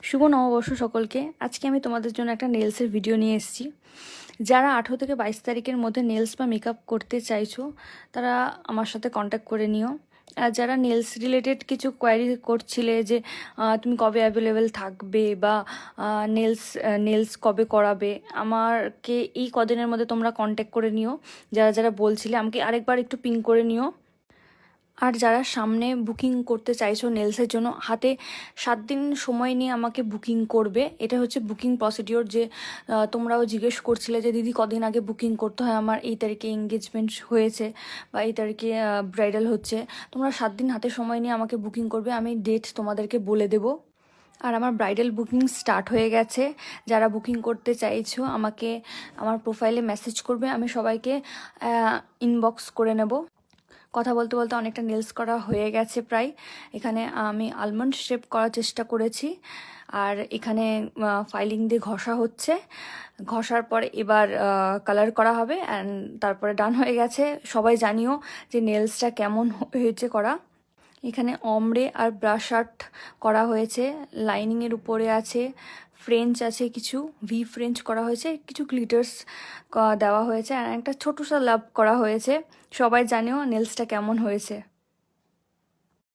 শুভ নববর্ষ সকলকে। আজকে আমি তোমাদের জন্য একটা নেলসের ভিডিও নিয়ে এসেছি। যারা 18 থেকে 22 তারিখের মধ্যে নেলস বা মেকআপ করতে চাইছো তারা আমার সাথে কন্ট্যাক্ট করে নিও। আর যারা নেলস রিলেটেড কিছু কোয়ারি করছিলে যে তুমি কবে অ্যাভেলেবেল থাকবে বা নেলস নেলস কবে করাবে, আমাকে এই কদিনের মধ্যে তোমরা কন্ট্যাক্ট করে নিও। যারা যারা বলছিলে আমাকে আরেকবার একটু পিং করে নিও। আর যারা সামনে বুকিং করতে চাইছো নেলসের জন্য, হাতে 7 দিন সময় নিয়ে আমাকে বুকিং করবে। এটা হচ্ছে বুকিং প্রসিডিওর। যে তোমরাও জিজ্ঞেস করছিলে যে দিদি কদিন আগে বুকিং করতে হয়, আমার এই তারিখে এঙ্গেজমেন্ট হয়েছে বা এই তারিখে ব্রাইডাল হচ্ছে। তোমরা 7 দিন হাতে সময় নিয়ে আমাকে বুকিং করবে, আমি ডেট তোমাদেরকে বলে দেবো। আর আমার ব্রাইডাল বুকিং স্টার্ট হয়ে গেছে। যারা বুকিং করতে চাইছো আমাকে আমার প্রোফাইলে মেসেজ করবে, আমি সবাইকে ইনবক্স করে নেব। কথা বলতে বলতে অনেকটা নেলস করা হয়ে গেছে প্রায়। এখানে আমি আলমন্ড শেপ করার চেষ্টা করেছি, আর এখানে ফাইলিং দিয়ে ঘষা হচ্ছে। ঘষার পর এবার কালার করা হবে অ্যান্ড তারপরে ডান হয়ে গেছে। সবাই জানিও যে নেলসটা কেমন হয়েছে করা। এখানে অমড়ে আর ব্রাশ আর্ট করা হয়েছে, লাইনিংয়ের উপরে আছে, ফ্রেঞ্চ আছে, কিছু ভি ফ্রেঞ্চ করা হয়েছে, কিছু গ্লিটার্স দেওয়া হয়েছে, আর একটা ছোটো সা লাভ করা হয়েছে। সবাই জানিও নেলসটা কেমন হয়েছে।